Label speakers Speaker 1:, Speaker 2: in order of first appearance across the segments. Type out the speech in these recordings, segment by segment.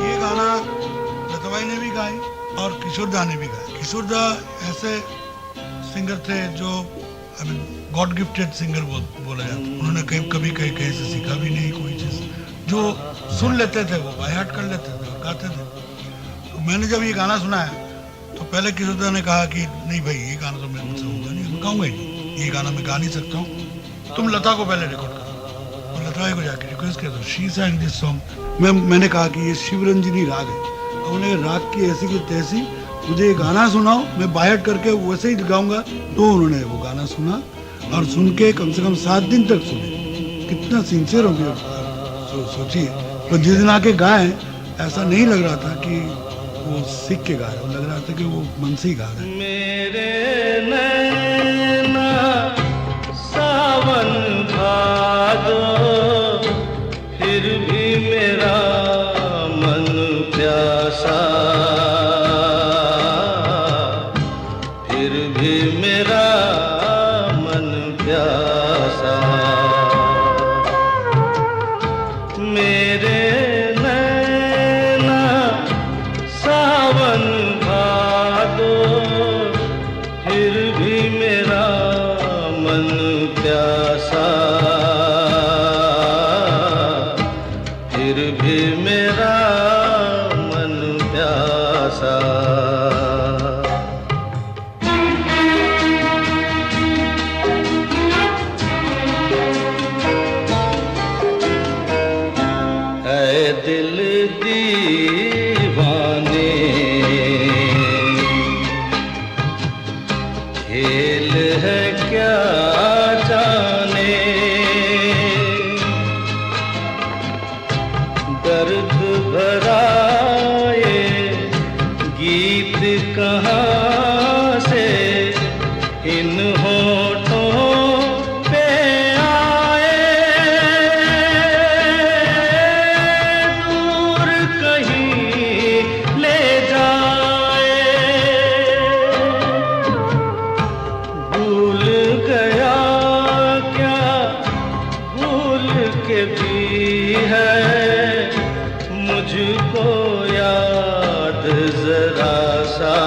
Speaker 1: ये गाना लताबाई ने भी गाई और किशोरदा ने भी गाया। किशोरदा ऐसे सिंगर थे जो गॉड गिफ्टेड सिंगर बोला जाता। उन्होंने कभी कहीं से सीखा भी नहीं कोई चीज, जो सुन लेते थे वो बाय हार्ट कर लेते थे और गाते थे। तो मैंने जब ये गाना सुना है तो पहले किशोरदा ने कहा कि नहीं भाई ये गाना तो मेरे मुझसे होगा नहीं, मैं गाऊंगा ही नहीं, ये गाना मैं गा नहीं सकता हूँ, तुम लता को पहले रिकॉर्ड करो। तो लता को जाके रिक्वेस्ट किया तो शी sang दिस सॉन्ग। मैंने कहा कि ये शिवरंजनी राग है, उन्होंने राग की ऐसी की तैसी, मुझे ये गाना सुनाओ, मैं बाय हार्ट करके वैसे ही गाऊंगा। तो उन्होंने वो गाना सुना और सुन के कम से कम 7 दिन तक सुने। कितना सिंसियर हो गया सोचिए। तो जिस दिन आके गाए ऐसा नहीं लग रहा था कि वो सीख के गा रहे, लग रहा था कि वो मन से ही गा रहे।
Speaker 2: मेरे नैना सावन भादो, फिर भी मेरा मन प्यासा, फिर भी मेरा मन प्यासा। मेरे नैना सावन भादो, फिर भी मेरा मन प्यासा, फिर भी मेरा मन प्यासा। ऐ दिल दीवाने, खेल है क्या जाने, दर्द भरा ये गीत कहाँ से इन होठों पे आए, दूर कहीं ले जाए। भूल गया क्या भूल के भी है मुझको याद जरा सा,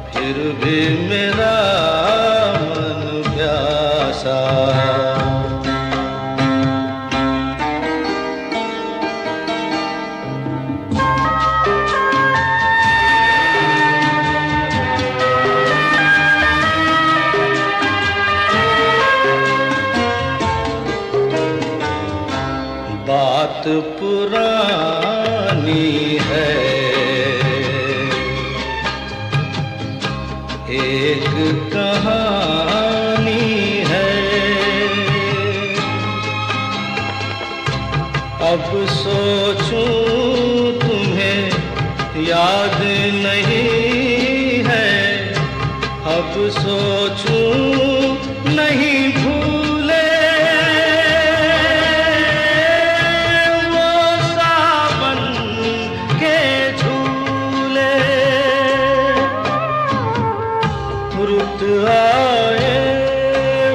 Speaker 2: फिर भी मेरा मन प्यासा। बात पुरानी है, एक कहानी है, अब सोचूं तुम्हें याद नहीं है, अब सोचूं नहीं भूले वो सावन के झूले। रुत आए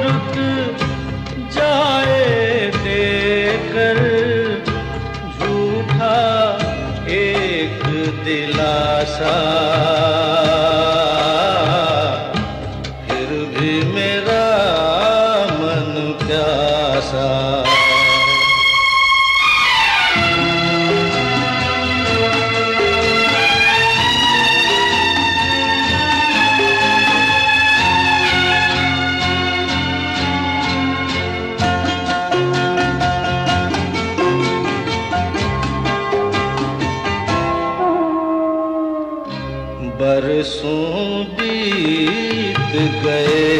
Speaker 2: रुत जाए देकर झूठा एक दिलासा, फिर भी मेरा मन प्यासा। बरसों बीत गए,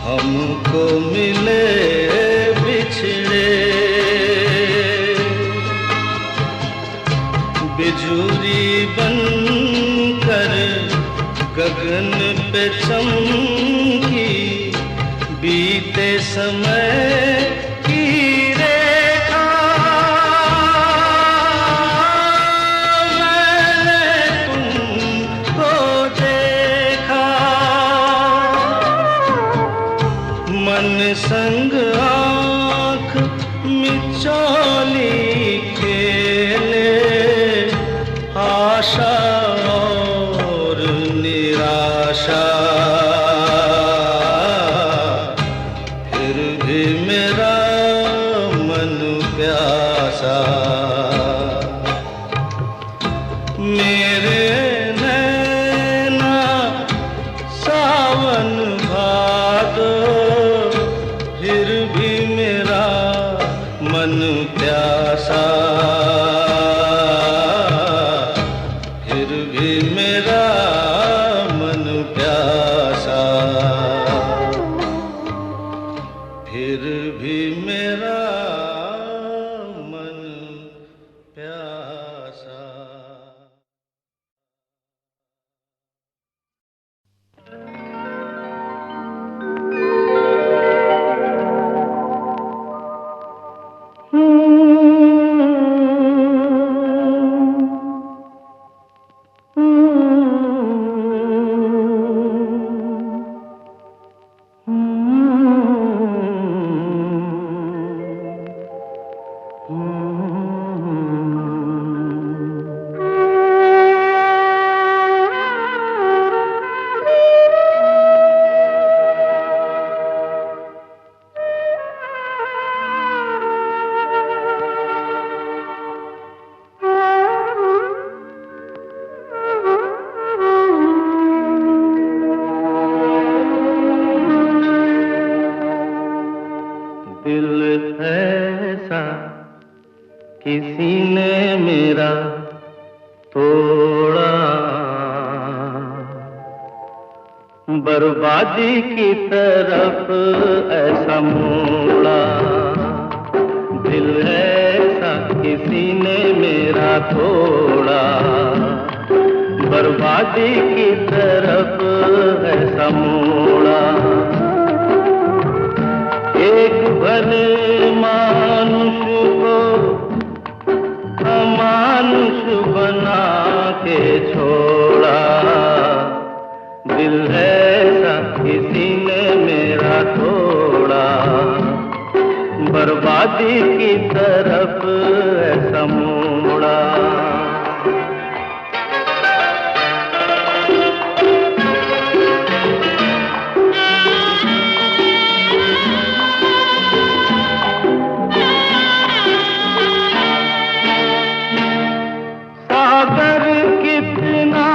Speaker 2: हमको मिले बिछड़े, बिजुरी बनकर गगन पे चमकी, बीते समय की रेखा, मैंने तुमको देखा। मिचौली खेले आशा और निराशा, फिर भी मेरा मन प्यासा। मेरे नैना सावन भादो, फिर भी मेरा मन प्यासा, फिर भी मेरा मन प्यासा, फिर भी मेरा मन प्यासा। दिल ऐसा किसी ने मेरा तोड़ा, बर्बादी की तरफ ऐसा मोड़ा। दिल ऐसा किसी ने मेरा तोड़ा, बर्बादी की तरफ ऐसा मोड़ा। एक भले मानुष को अमानुष बना के छोड़ा। दिल ऐसा किसी ने मेरा तोड़ा, बर्बादी की तरफ ऐसा मोड़ा। सागर कितना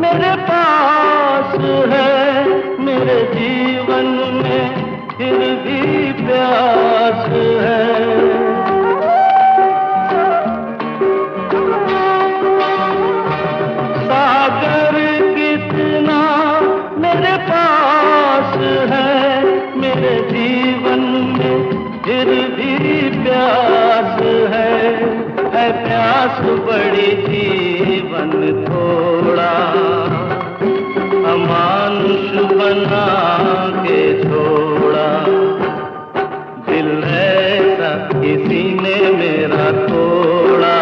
Speaker 2: मेरे पास है, मेरे जीवन में फिर भी प्यास है। सागर कितना मेरे पास है, मेरे जीवन में फिर भी प्यास है। प्यास बड़ी जीवन थोड़ा, अमानुष बना के छोड़ा। दिल ऐसा किसी ने मेरा तोड़ा,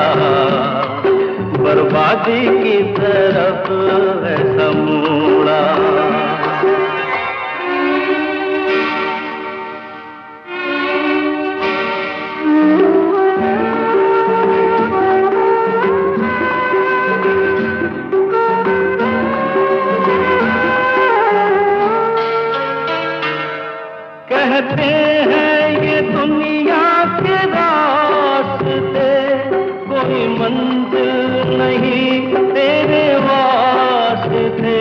Speaker 2: बर्बादी की तरफ ऐसा मोड़ा। कहते हैं ये दुनिया के रास्ते, कोई मंजिल नहीं तेरे वास्ते।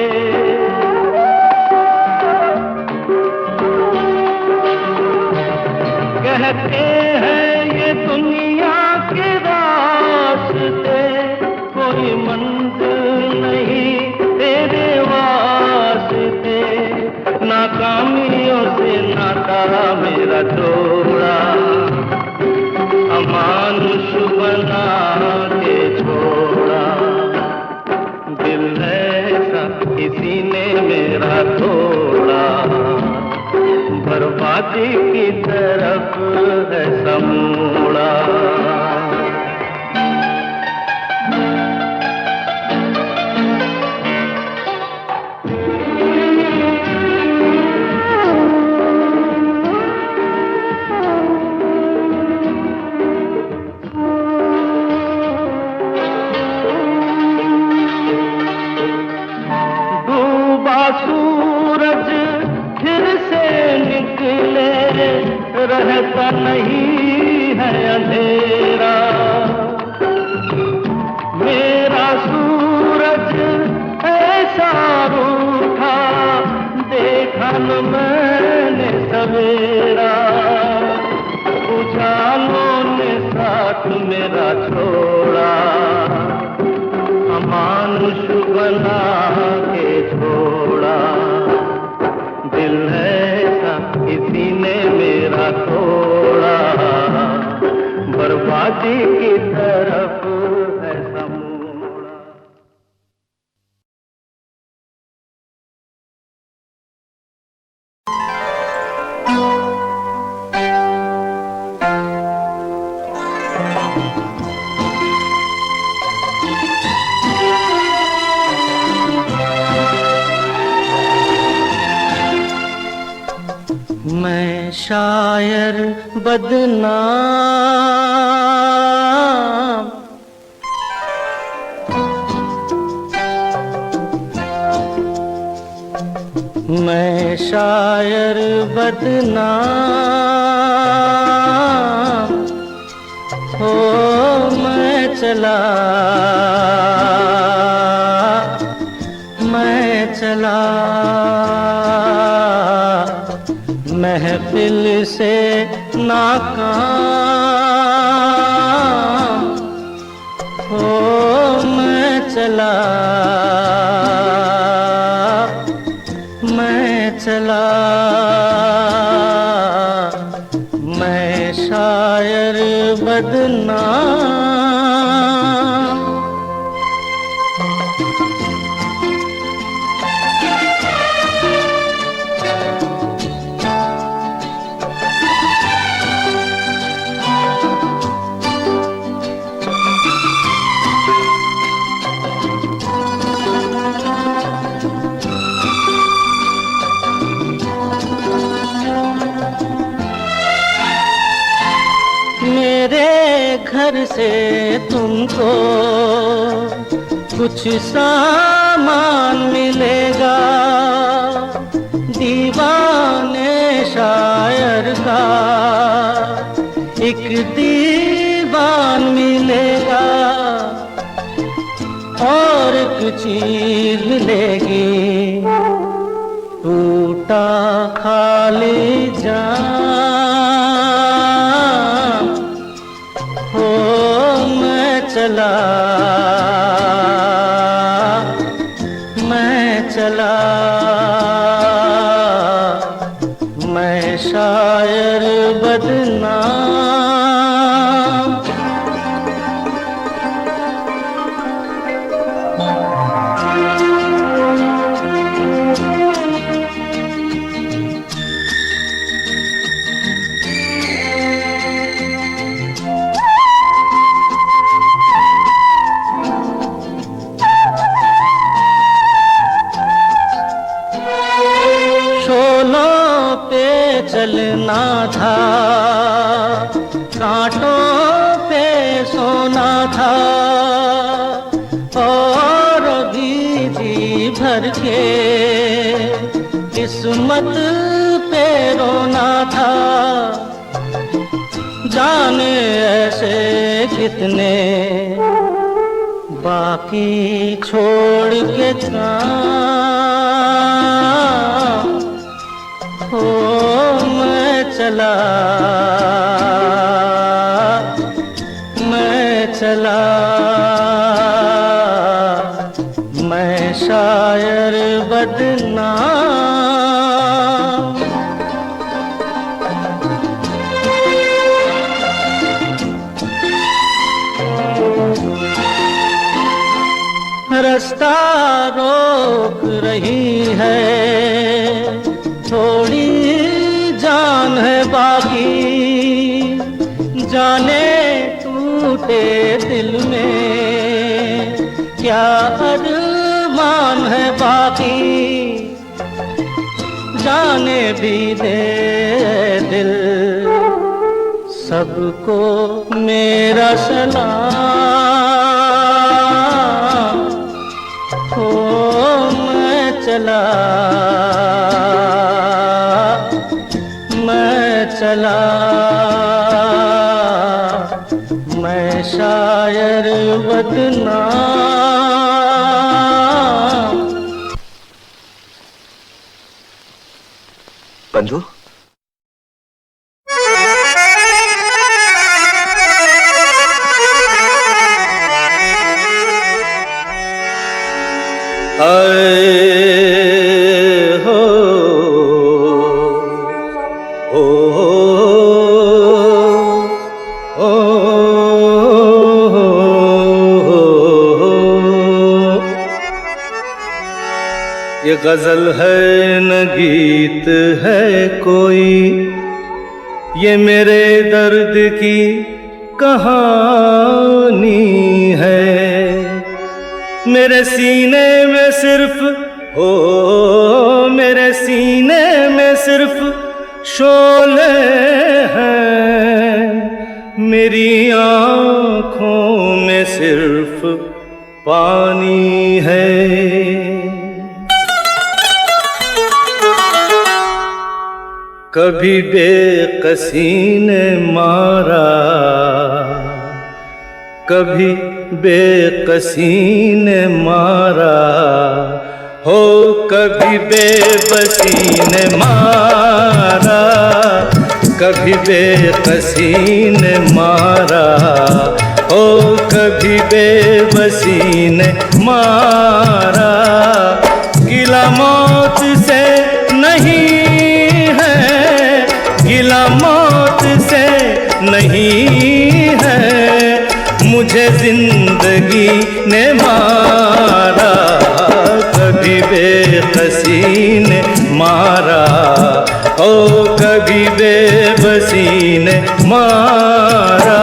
Speaker 2: कहते हैं ये दुनिया के रास्ते, कोई मंजिल नहीं तेरे वास्ते। नाकामियों से नाता मेरा जोड़ा, अमानुष बना के छोड़ा। दिल ऐसा किसी ने मेरा तोड़ा, बर्बादी की तरफ ऐसा मोड़ा। साथ मेरा छोड़ा, अमानुष बना के छोड़ा। दिल ऐसा किसी ने मेरा तोड़ा, बर्बादी की तरफ है समूड़ा।
Speaker 3: मैं शायर बदनाम, मैं शायर बदनाम, हो मैं चला, मैं चला महफिल से नाकाम, हो मैं चला, मैं चला, मैं शायर बदनाम। घर से तुमको कुछ सामान मिलेगा, दीवाने शायर का एक दीवान मिलेगा, और एक चीज मिलेगी टूटा खाली जान, हो मैं चला, मैं चला, मैं शायर बदनाम। चलना था, कांटों पे सोना था, और भी जी भर के किस्मत पे रोना था। जाने ऐसे कितने बाकी छोड़ के हो मैं चला, मैं चला, मैं शायर बदनाम। रास्ता रोक रही है, थोड़ी जान है बाकी, जाने टूटे दिल में क्या अरमान है बाकी, जाने भी दे दिल सबको मेरा सलाम, हो मैं चला, मैं चला, मैं शायर बदनाम। ये गजल है न गीत है कोई, ये मेरे दर्द की कहानी है। मेरे सीने में सिर्फ मेरे सीने में सिर्फ शोले हैं, मेरी आँखों में सिर्फ पानी है। कभी बेकसी ने मारा, कभी बेकसी ने मारा, हो कभी बेबसी ने मारा, कभी बेकसी ने मारा, हो कभी बेबसी ने मारा। गिला मौत से नहीं है, गिला मौत से नहीं है, मुझे जिंदगी ने मारा। कभी बेकसी ने मारा, ओ कभी बेबसी ने मारा।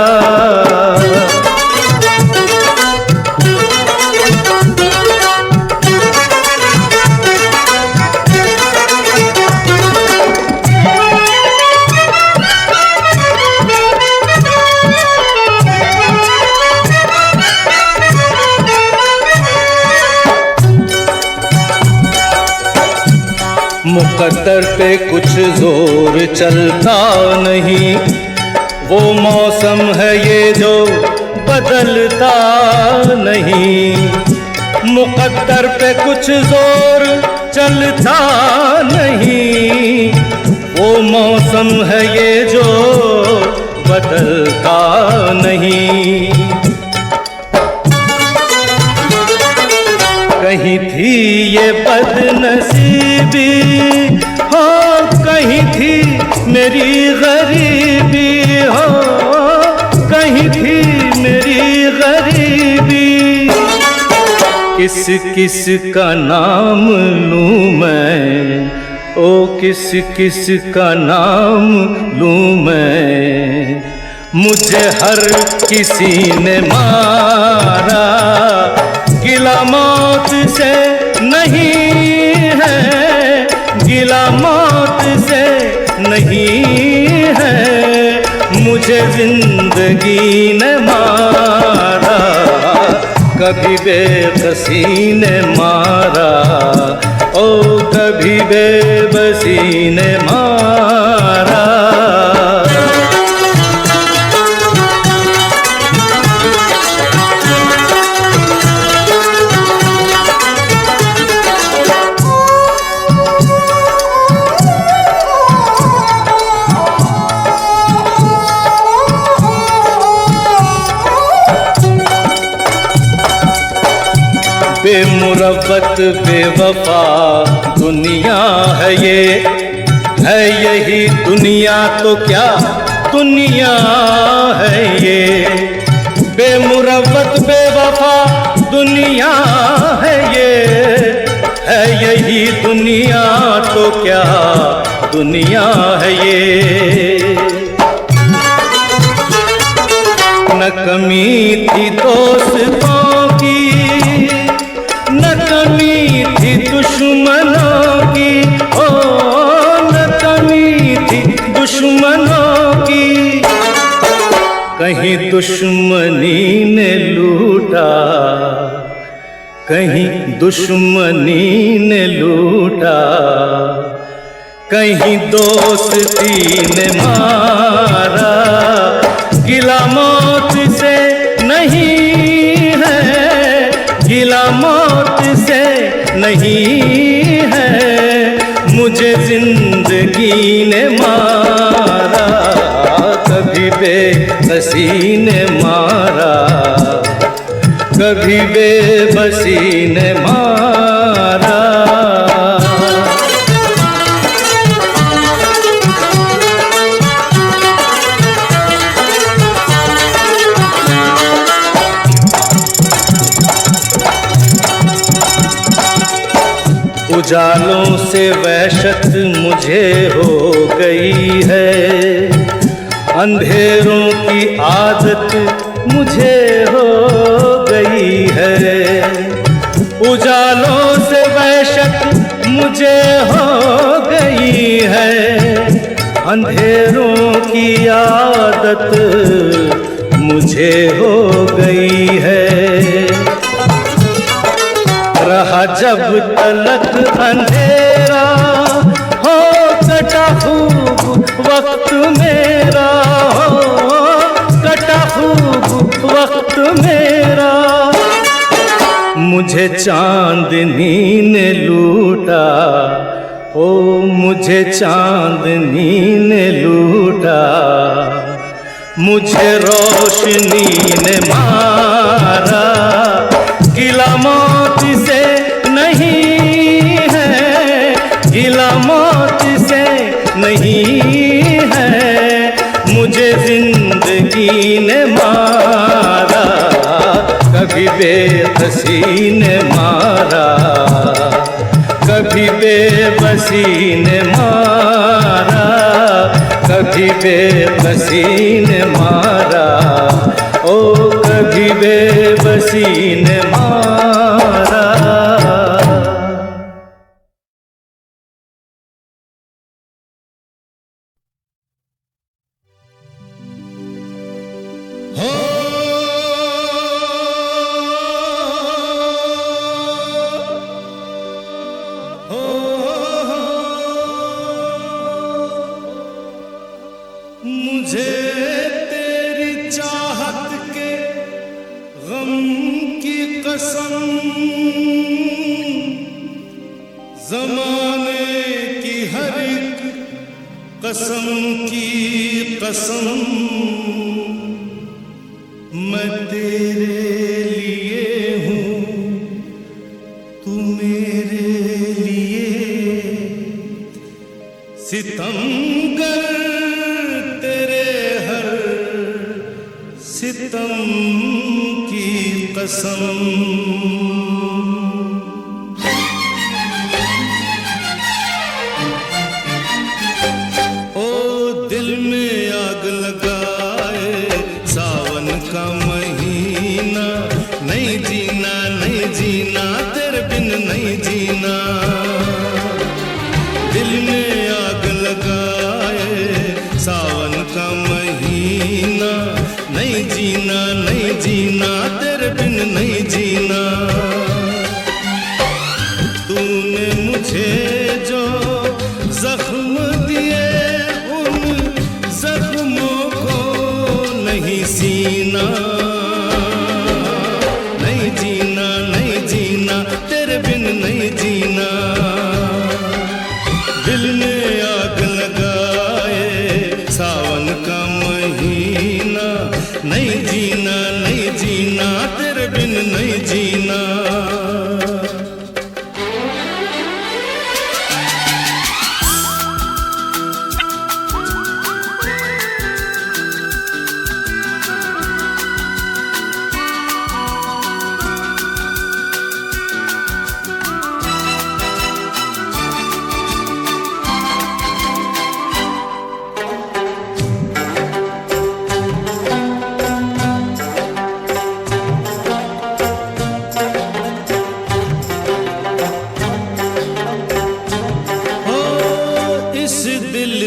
Speaker 3: मुकद्दर पे कुछ जोर चलता नहीं, वो मौसम है ये जो बदलता नहीं। मुकद्दर पे कुछ जोर चलता नहीं, वो मौसम है ये जो बदलता नहीं। कहीं थी ये बदनसीबी, हो कहीं थी मेरी गरीबी, हो कहीं थी मेरी गरीबी। किस किस का नाम लूं मैं, ओ किस किस का नाम लूं मैं, मुझे हर किसी ने मारा। गिला मौत से नहीं है, गिला मौत से नहीं है, मुझे जिंदगी ने मारा। कभी बेकसी ने मारा, ओ कभी बेबसी ने मारा। बेमुरब्बत बेवफा दुनिया है ये, है यही दुनिया तो क्या दुनिया है ये। बेमुरब्बत बेवफा दुनिया है ये, है यही दुनिया तो क्या दुनिया है ये। न कमी थी दोस्तों की, न कमी थी दुश्मनों की, ओ न कमी थी दुश्मनों की। कहीं दुश्मनी ने लूटा, कहीं दुश्मनी ने लूटा, कहीं दोस्ती ने मारा। गिला मौत से नहीं है, गिला मौत से नहीं है, मुझे जिंदगी ने मारा। कभी बेबसी ने मारा, कभी बेबसी ने मारा। उजालों से वहशत मुझे हो गई है, अंधेरों की आदत मुझे हो गई है। उजालों से वहशत मुझे हो गई है, अंधेरों की आदत मुझे हो गई है। रहा जब तलक अंधेरा हो कटा खूब वक्त मेरा, हो कटा खूब वक्त मेरा। मुझे चांदनी ने लूटा, ओ मुझे चांदनी ने लूटा, मुझे रोशनी ने मारा। गिला मौत से नहीं है, गिला मौत से नहीं है, मुझे जिंदगी ने मारा। कभी बेबसी ने मारा, कभी बेबसी ने मारा, कभी बेबसी ने मारा, ओ कभी बेबसी ने मारा। मुझे तेरी चाहत के गम की कसम, ज़माने की हर एक कसम की कसम, मैं तेरे लिए हूँ, तू मेरे लिए। सितमगर सितम की कसम। ओ दिल में आग लगाए सावन का महीना, नहीं जीना नहीं जीना तेरे बिन नहीं जीना। दिल में आग लगाए सावन का महीना, नहीं जीना नहीं जीना तेरे बिन नहीं जीना। तूने मुझे जो जख्म दिए उन जख्मों को नहीं सीना, नहीं जीना नहीं जीना तेरे बिन नहीं जीना। दिल में आग लगाए सावन का महीना, नहीं जीना नहीं जीना तेरे बिन नहीं जीना।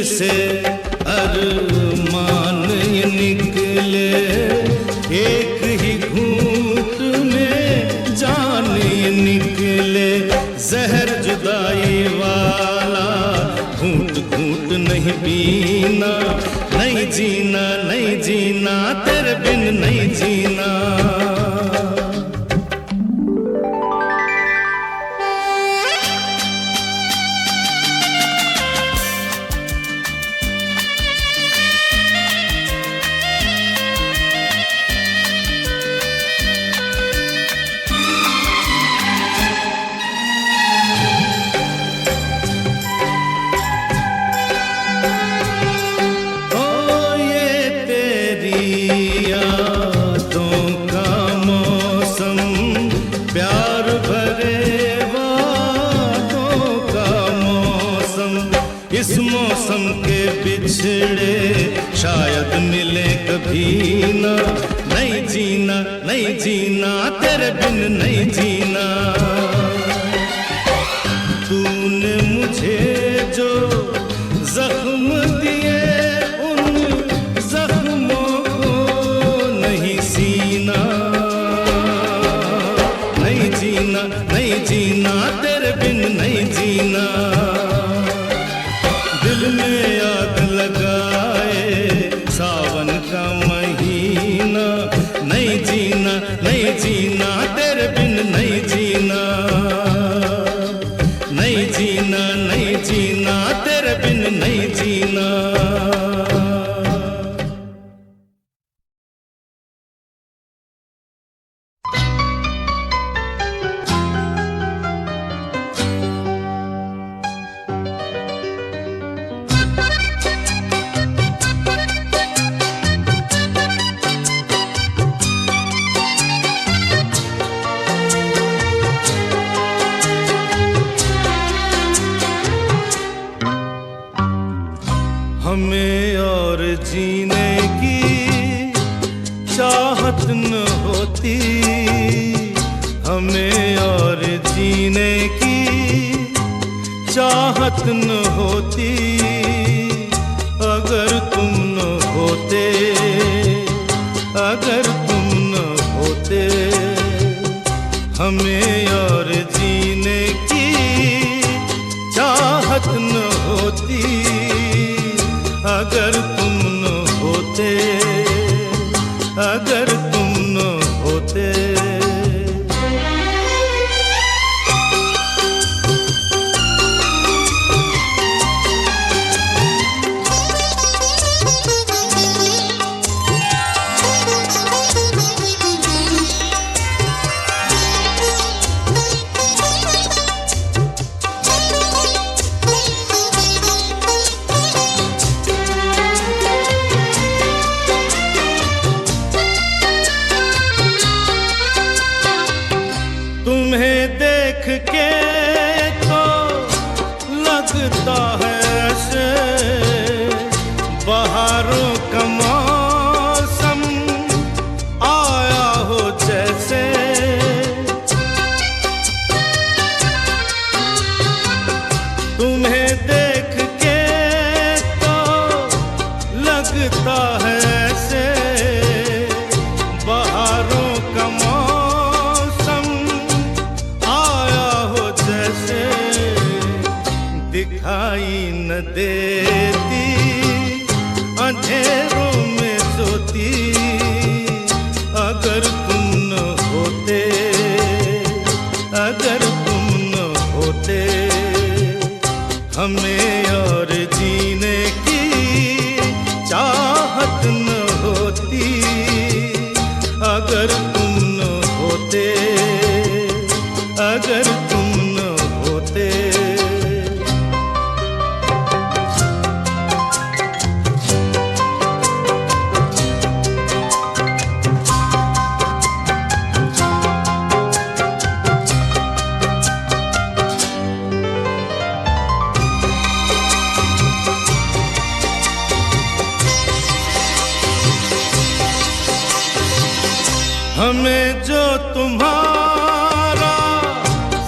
Speaker 3: से अरमान ये निकले, एक ही घूंट में जान ये निकले। जहर जुदाई वाला घूंट घूंट नहीं पीना, नहीं जीना नहीं जीना तेरे बिन नहीं जीना। बिछड़े शायद मिले कभी ना, नहीं जीना नहीं जीना तेरे बिन नहीं जीना। तूने मुझे जो जख्म दिए उन जख्मों को नहीं सीना, नहीं जीना नहीं जीना तेरे बिन नहीं जीना। दिल में आग लगाए सावन का महीना, नहीं जीना नहीं जीना तेरे बिन नहीं जीना, नहीं जीना नहीं जीना तेरे बिन नहीं जीना। हमें और जीने की चाहत न होती, हमें और जीने की चाहत न होती, अगर तुम न होते, अगर तुम न होते। हमें और जीने की चाहत न होती, अगर तुम न होते, अगर तुम न होते। तुम्हें देख के तो लगता है ऐसे बहारों का मौसम आया हो जैसे। तुम्हें देख के तो लगता है ऐसे बहारों का मौसम आया हो जैसे। दिखाई न देती अंधेरों में सोती, अगर तुम न होते, अगर तुम न होते। हमें और जीने की चाहत न होती, अगर तुम न होते, अगर तुम न होते। हमें जो तुम्हारा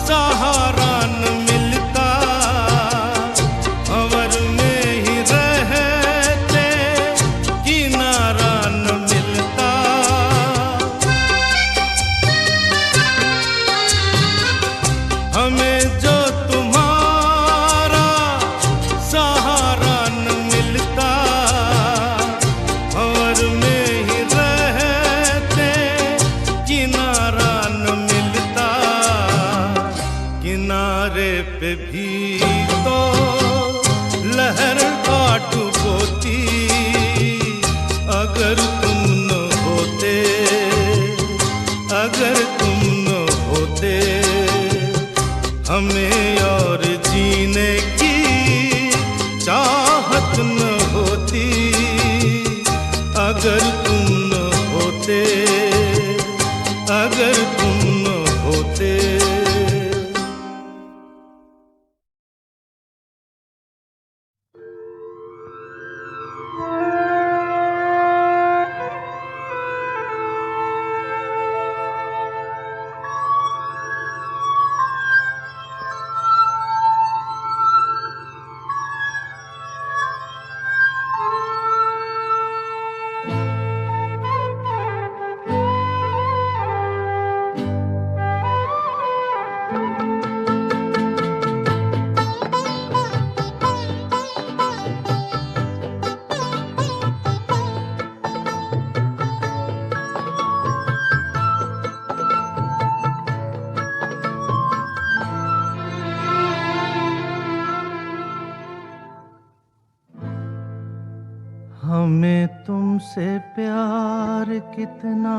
Speaker 3: सहारा न मिलता, भंवर में ही रहते किनारा न मिलता। हमें जो तुम्हारा सहारा न मिलता, भंवर में ही रहते किनारा न मिलता। किनारे पे भी तो लहर काट होती, अगर तुम न होते, अगर तुम न होते। हमें और जीने की चाहत न होती, अगर तुम न होते, अगर तुम न होते।
Speaker 2: तुमसे प्यार कितना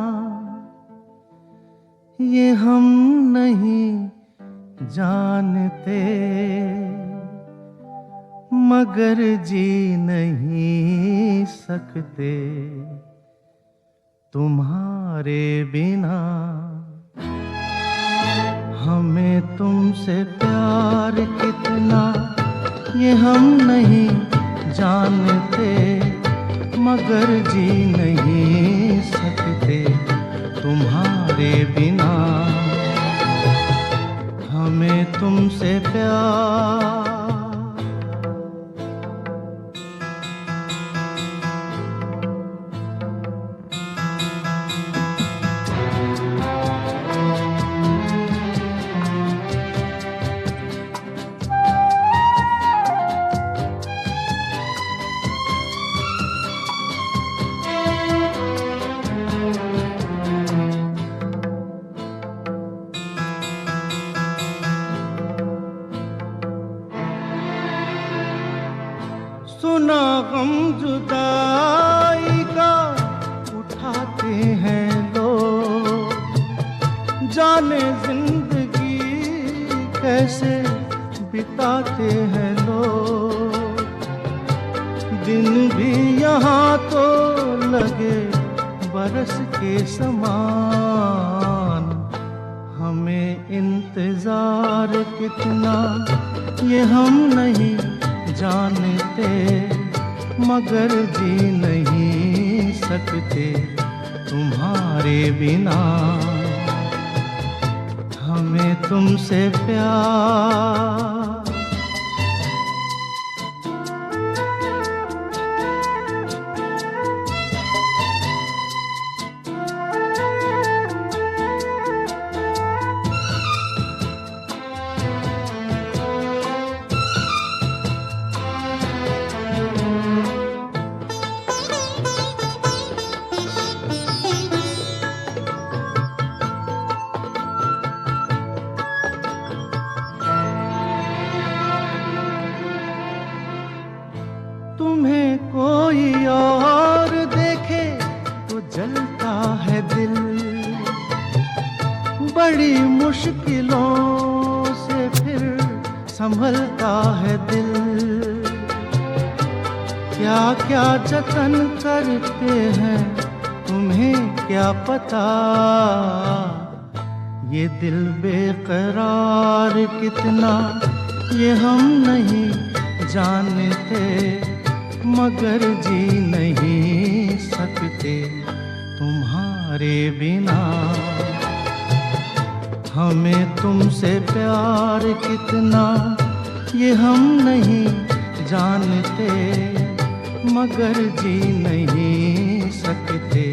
Speaker 2: ये हम नहीं जानते, मगर जी नहीं सकते तुम्हारे बिना। हमें तुमसे प्यार कितना ये हम नहीं जानते, मगर जी नहीं सकते तुम्हारे बिना। हमें तुमसे प्यार सुना गम जुदाई का उठाते हैं लोग, जाने जिंदगी कैसे बिताते हैं लोग। दिन भी यहाँ तो लगे बरस के समान, हमें इंतजार कितना ये हम नहीं जानते, मगर जी नहीं सकते तुम्हारे बिना। हमें तुमसे प्यार तुम्हें कोई और देखे तो जलता है दिल, बड़ी मुश्किलों से फिर संभलता है दिल। क्या क्या जतन करते हैं तुम्हें क्या पता, ये दिल बेकरार कितना ये हम नहीं जानते, मगर जी नहीं सकते तुम्हारे बिना। हमें तुमसे प्यार कितना ये हम नहीं जानते, मगर जी नहीं सकते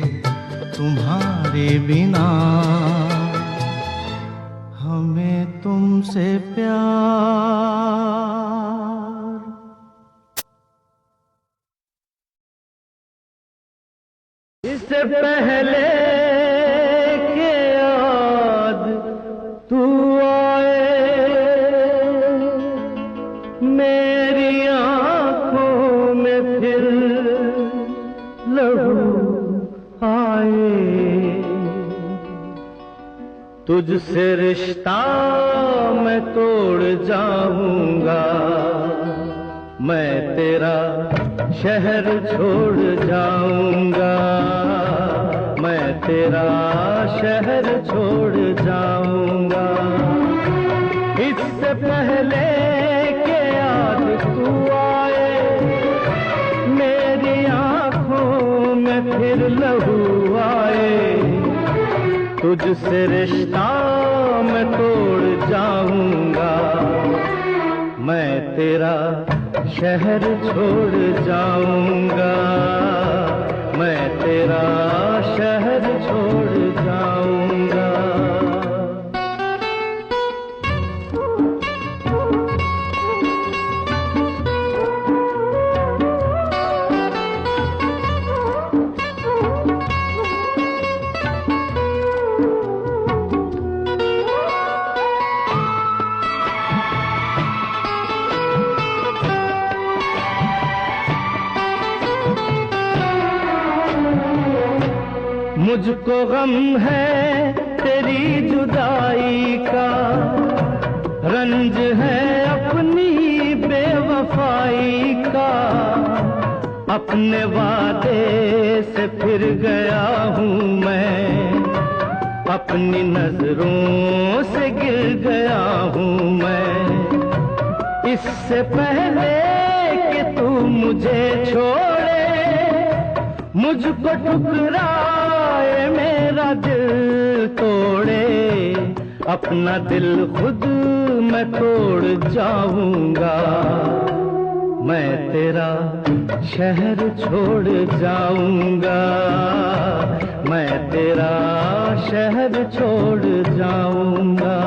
Speaker 2: तुम्हारे बिना। हमें तुमसे प्यार इससे पहले के याद तू आए, मेरी आँखों में फिर लहू आए। तुझसे रिश्ता मैं तोड़ जाऊंगा, मैं तेरा शहर छोड़ जाऊंगा, मैं तेरा शहर छोड़ जाऊंगा। इससे पहले के याद तू आए, मेरी आँखों में फिर लहू आए। तुझसे रिश्ता मैं तोड़ जाऊंगा, मैं तेरा शहर छोड़ जाऊंगा, मैं तेरा शहर छोड़ जाऊंगा। मुझको गम है तेरी जुदाई का, रंज है अपनी बेवफाई का। अपने वादे से फिर गया हूँ मैं, अपनी नजरों से गिर गया हूँ मैं। इससे पहले कि तू मुझे छोड़े, मुझको ठुकराए मेरा दिल तोड़े, अपना दिल खुद मैं तोड़ जाऊंगा। मैं तेरा शहर छोड़ जाऊंगा, मैं तेरा शहर छोड़ जाऊंगा।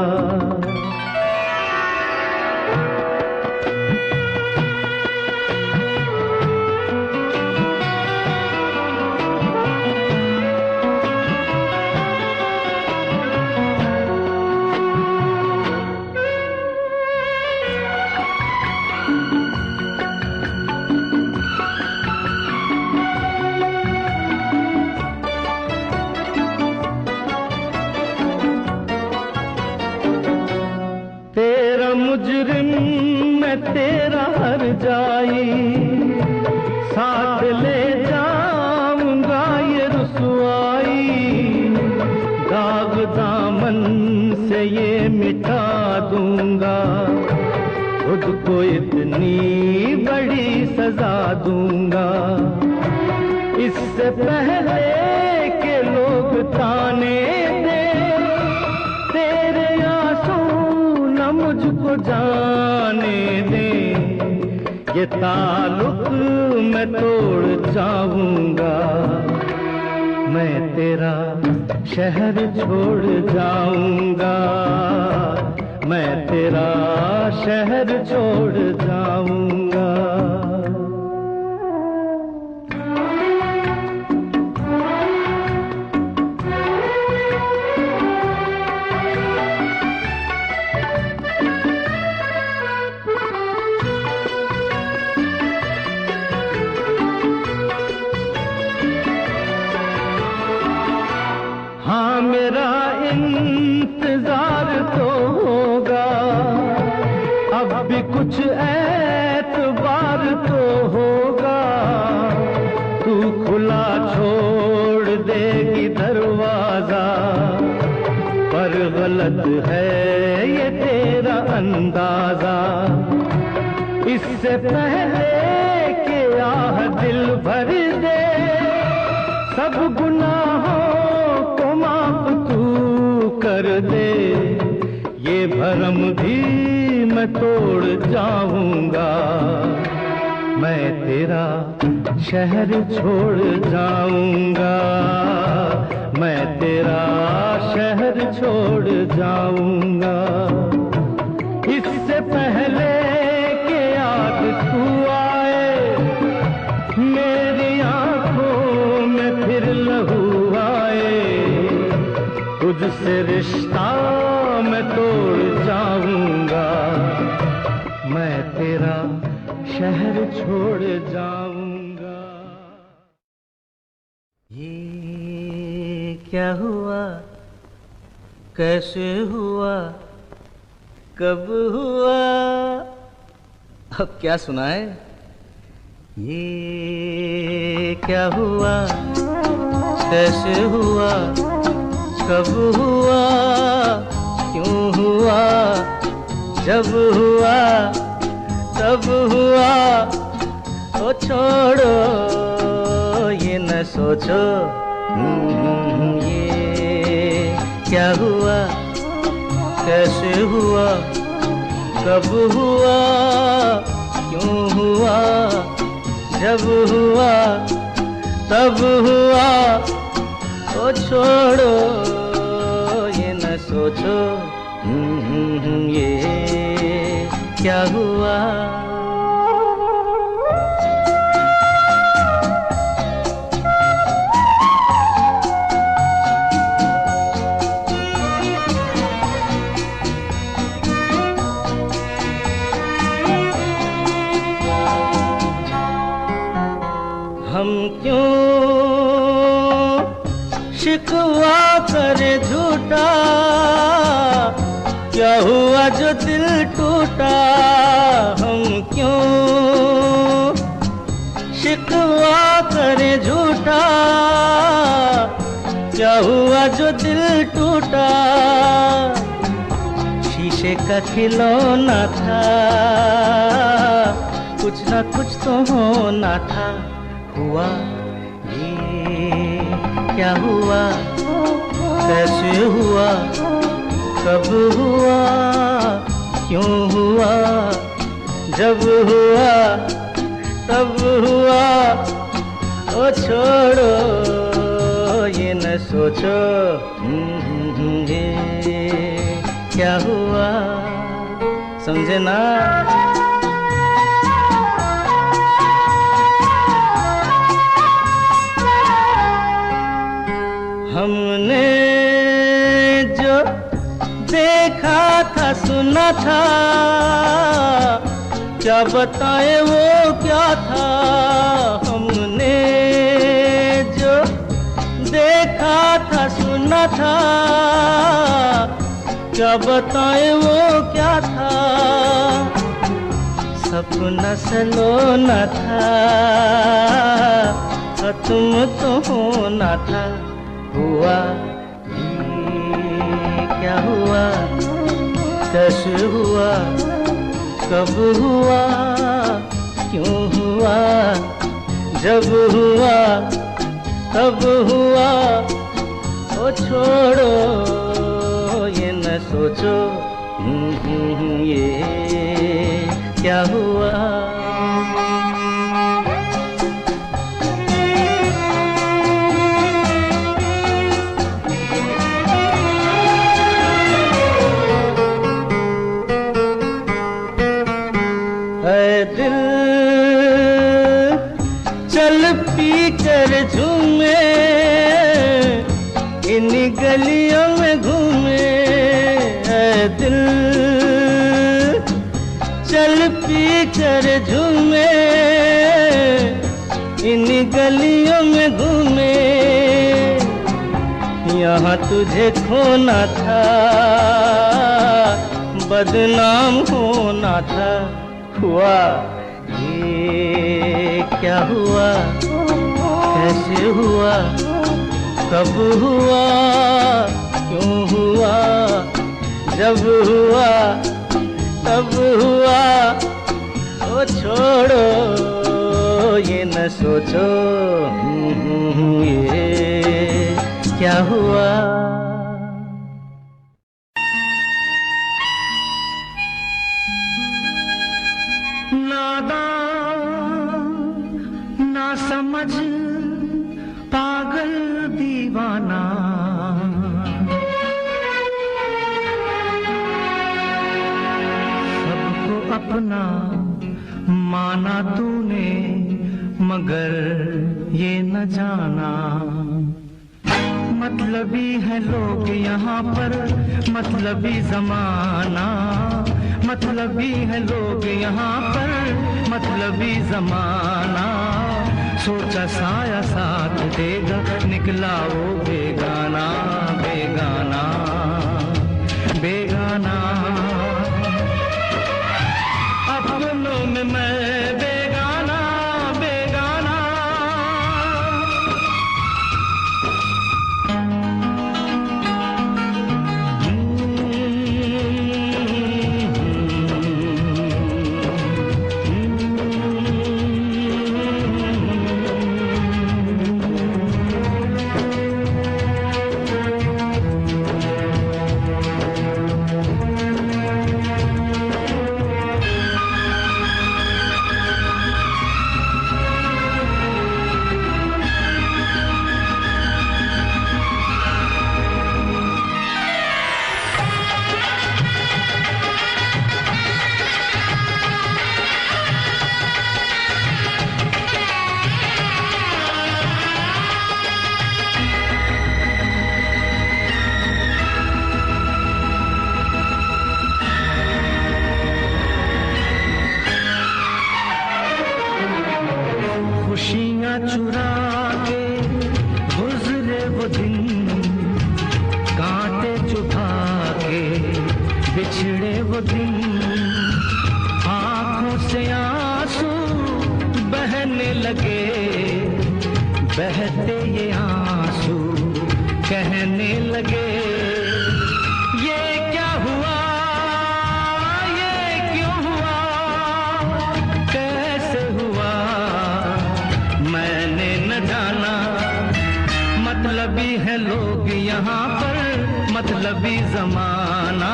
Speaker 2: मुजरिम मैं तेरा हर जाई, साथ ले जाऊंगा ये रुसवाई। दाग दामन से ये मिटा दूंगा, खुद को इतनी बड़ी सजा दूंगा। इससे पहले के लोग ताने दे, तेरे आंसू न मुझको जाने दे। ये ताल्लुक मैं तोड़ जाऊंगा, मैं तेरा शहर छोड़ जाऊंगा, मैं तेरा शहर छोड़ जाऊंगा। हाँ मेरा इंतजार तो होगा, अब भी कुछ एतबार तो होगा। तू खुला छोड़ देगी दरवाजा, पर गलत है ये तेरा अंदाजा। इससे पहले कि आह दिल भर दे, सब गुनाहों माफ तू कर दे। ये भरम भी मैं तोड़ जाऊंगा, मैं तेरा शहर छोड़ जाऊंगा, मैं तेरा शहर छोड़ जाऊंगा। इससे पहले कि याद तू आए, मेरी आंखों में फिर लहू आए। तुझसे रिश्ता मैं तोड़ जाऊंगा, मैं तेरा शहर छोड़ जाऊंगा। ये क्या हुआ, कैसे हुआ, कब हुआ, अब क्या सुनाए। ये क्या हुआ, कैसे हुआ, कब हुआ, क्यों हुआ, जब हुआ तब हुआ। ओ छोड़ो ये न सोचो, ये क्या हुआ, कैसे हुआ, कब हुआ, क्यों हुआ, जब हुआ तब हुआ। ओ छोड़ो ये न सोचो, ये क्या हुआ। हम क्यों शिकवा झूठा, क्या हुआ जो दिल टूटा, हम क्यों शिकवा करें झूठा, क्या हुआ जो दिल टूटा, शीशे का खिलौना था, कुछ ना कुछ तो होना था, हुआ ये क्या हुआ, कैसे हुआ, कब हुआ, क्यों हुआ, जब हुआ तब हुआ, ओ छोड़ो ये न सोचो ये क्या हुआ, समझे ना। हमने जो देखा था सुना था, क्या बताए वो क्या था, हमने जो देखा था सुना था, क्या बताए वो क्या था, सपना सलोना था, तुम तो होना था, हुआ ये क्या हुआ, कैसे हुआ, कब हुआ, क्यों हुआ, जब हुआ तब हुआ, ओ छोड़ो ये न सोचो ये क्या हुआ। दिल चल पी कर झूमे, इन गलियों में घूमे, दिल चल पी कर झूमे, इन गलियों में घूमे, यहाँ तुझे खोना था, बदनाम होना था, हुआ ये क्या हुआ, कैसे हुआ, कब हुआ, क्यों हुआ, जब हुआ तब हुआ, ओ छोड़ो ये न सोचो ये क्या हुआ। ना समझ पागल दीवाना, सबको अपना माना तूने, मगर ये न जाना, मतलबी है लोग यहाँ पर, मतलबी जमाना, मतलबी है लोग यहाँ पर, मतलबी जमाना, सोचा साया साथ देगा, निकला वो बेगाना, बेगाना, बेगाना, अपनों में मैं बेगाना, बेगाना। बिछड़े वो दिन, आंखों से आंसू बहने लगे, बहते ये आंसू कहने लगे, ये क्या हुआ, ये क्यों हुआ, कैसे हुआ, मैंने न जाना। मतलबी है लोग यहाँ पर, मतलबी जमाना,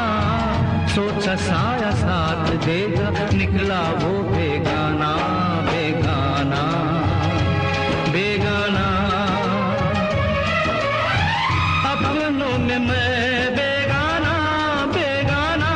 Speaker 2: सोचा साया साथ देगा, निकला वो बेगाना, बेगाना, बेगाना। अपनों में मैं बेगाना, बेगाना।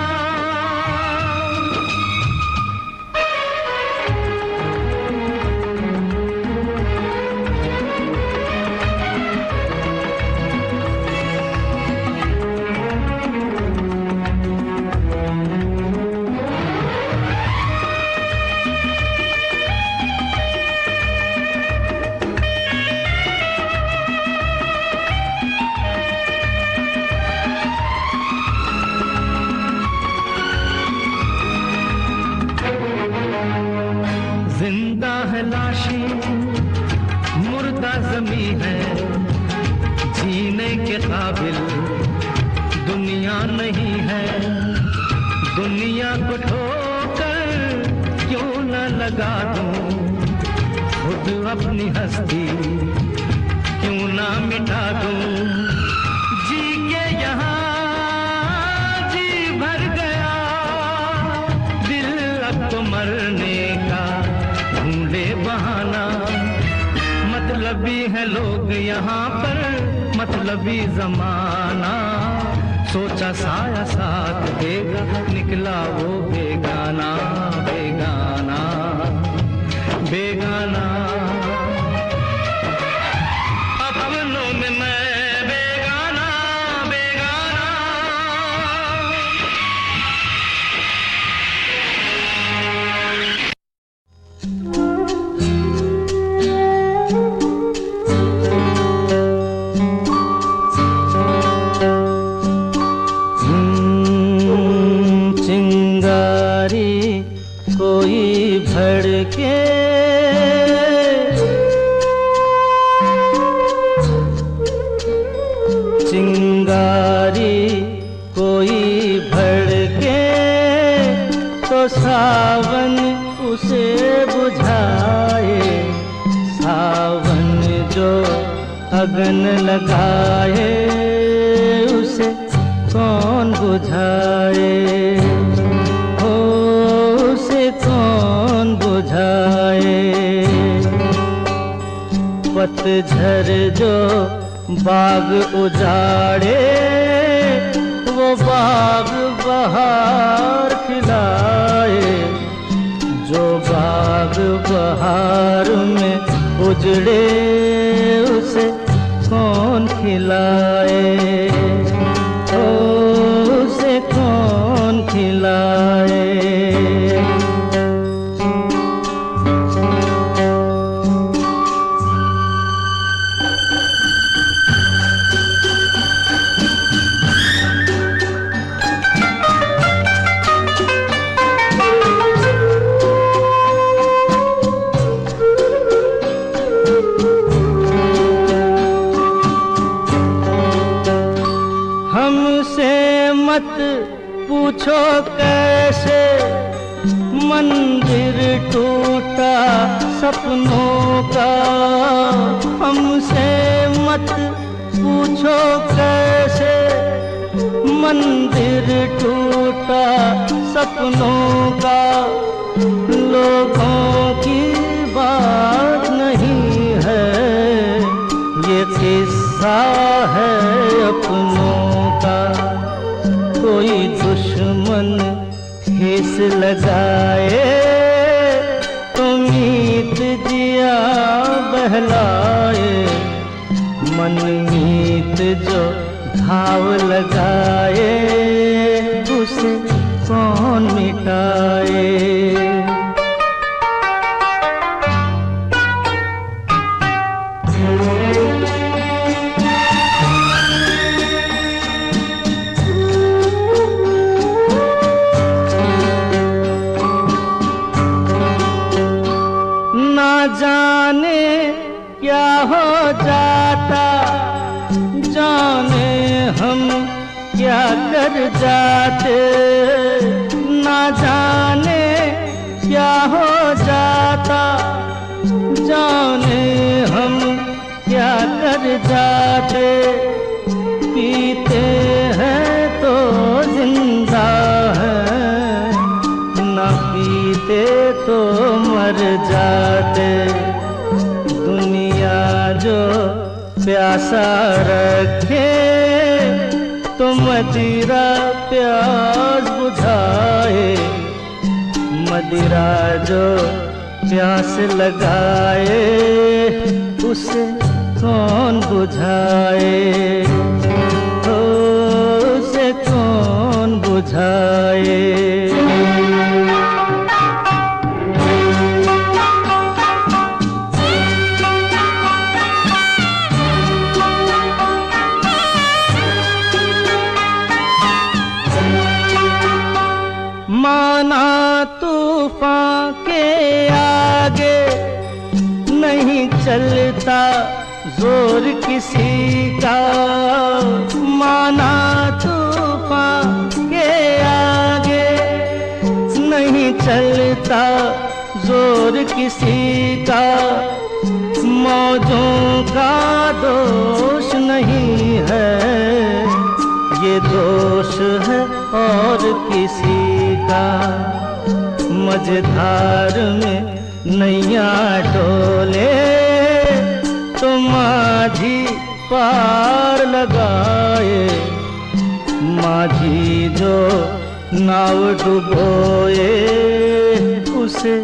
Speaker 2: जिंदा है लाशें, मुर्दा ज़मीं है, जीने के काबिल दुनिया नहीं है। दुनिया को ठोकर क्यों न लगा दूं, खुद अपनी हस्ती क्यों ना मिटा दूं। जी के यहाँ जी भर गया, दिल अब तो मरने का ढूंढे बहाना। मतलबी है लोग यहाँ पर, मतलबी जमाना, सोचा साया साथ देगा, निकला वो बेगाना, बेगाना, बेगाना। अपनों में मैं बेगाना, बेगाना। चिंगारी कोई भड़के, चिंगारी कोई भड़के, तो सावन उसे बुझाए। सावन जो अगन लगाए, उसे कौन बुझाए, हो उसे कौन बुझाए। पतझड़ जो बाग उजाड़े, वो बाग बहार खिलाए। जो बाग बहार में उजड़े, उसे कौन खिलाए, उसे कौन खिलाए। हमसे मत पूछो कैसे मंदिर टूटा सपनों का। हमसे मत पूछो कैसे मंदिर टूटा सपनों का। लोगों की बात नहीं है, ये किस्सा है अपनों का। कोई दुश्मन ठेस लगाए, तो मीत जिया बहलाए। मनमीत जो घाव लगाए, उसे कौन मिटाए। हम क्या कर जाते, ना जाने क्या हो जाता, जाने हम क्या कर जाते। पीते हैं तो जिंदा है, ना पीते तो मर जाते। दुनिया जो प्यासा रखे तो मदिरा प्यास बुझाए, मदिरा जो प्यास लगाए उसे कौन बुझाए, ओ उसे कौन बुझाए। माना तूफान के आगे नहीं चलता जोर किसी का, माना तूफान के आगे नहीं चलता जोर किसी का। मौजों का दोष नहीं है, ये दोष है और किसी का। मझधार में नैया डोले तो माझी पार लगाए, माझी जो नाव डुबोए उसे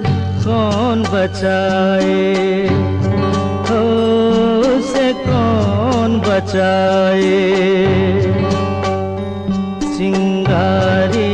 Speaker 2: कौन बचाए, हो उसे कौन बचाए। चिंगारी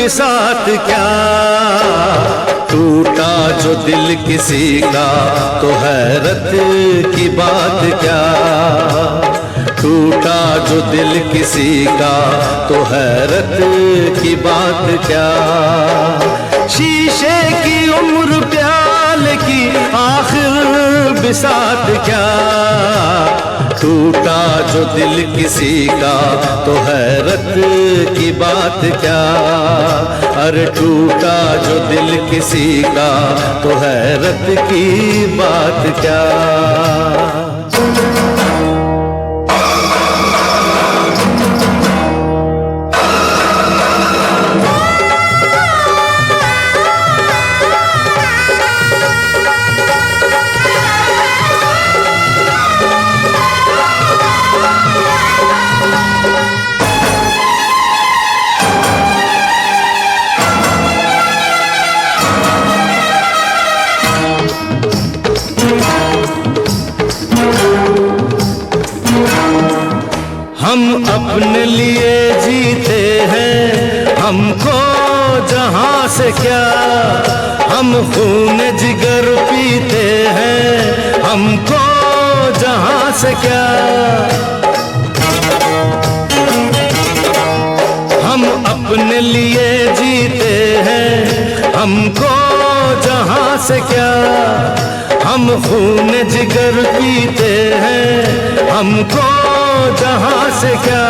Speaker 2: साथ क्या, टूटा जो दिल किसी का तो हैरत की बात क्या, टूटा जो दिल किसी का तो हैरत की बात क्या। शीशे की उम्र प्याल की आखिर बिसात क्या, टूटा जो दिल किसी का तो हैरत की बात क्या। अरे टूटा जो दिल किसी का तो हैरत की बात क्या। हम अपने लिए जीते हैं, हमको जहां से क्या, हम खून जिगर पीते हैं, हमको जहां से क्या। हम अपने लिए जीते हैं, हमको जहां से क्या, हम खून जिगर पीते हैं, हमको जहां से क्या।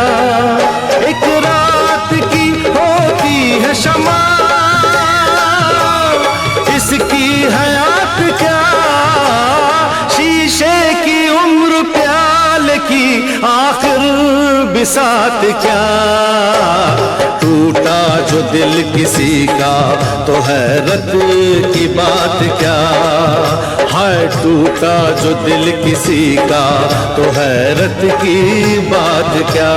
Speaker 2: एक रात की होती है शमा, इसकी हयात क्या। शीशे की उम्र प्याल की आखिर बिसात क्या, टूटा जो दिल किसी का तो हैरत की बात क्या, हाय टूटा जो दिल किसी का तो हैरत की बात क्या।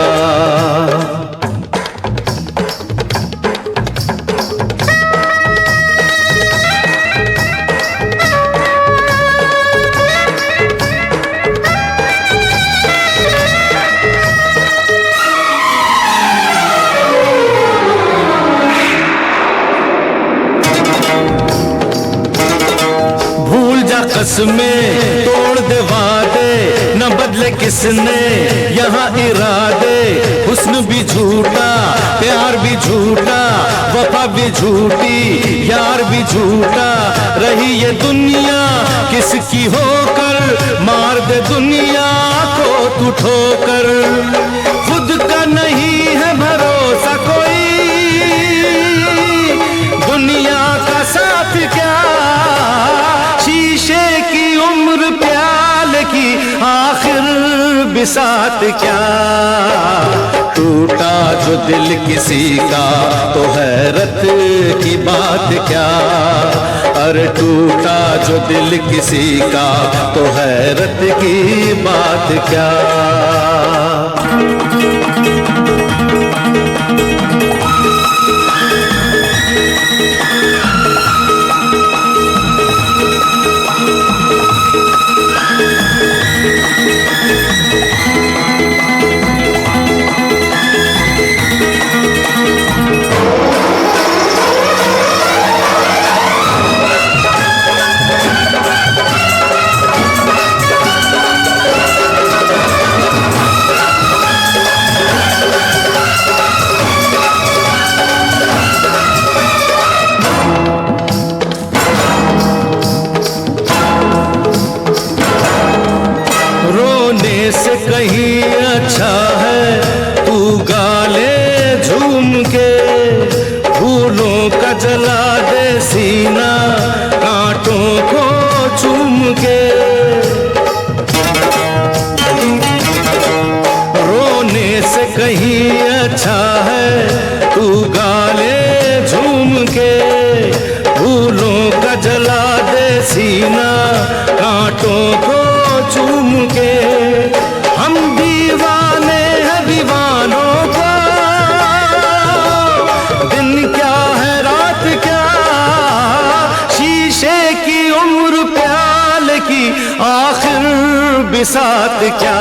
Speaker 2: कसमें तोड़ दे वादे, न बदले किसने यहाँ इरादे, हुस्न भी झूठा प्यार भी झूठा, वफा भी झूठी यार भी झूठा, रही ये दुनिया किसकी होकर, मार दे दुनिया को तू ठोकर, खुद का नहीं है भरोसा कोई, दुनिया का साथ क्या, शीशे की उम्र प्याले की आखिर बिसात क्या, टूटा जो दिल किसी का तो हैरत की बात क्या, अरे टूटा जो दिल किसी का तो हैरत की बात क्या। से कहीं अच्छा है तू गा ले झूम के, फूलों का जला दे सीना कांटों को चूम के, रोने से कहीं अच्छा है तू गा ले झूम के, फूलों का जला दे सीना कांटों को चूम के, हम दीवाने हैं दीवानों का, दिन क्या है रात क्या, शीशे की उम्र प्याले की आखिर बिसात क्या,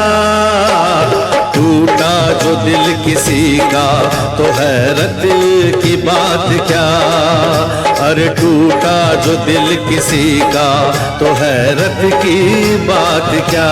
Speaker 2: टूटा जो दिल किसी का तो हैरत की बात क्या, अरे टूटा जो दिल किसी का तो हैरत की बात क्या।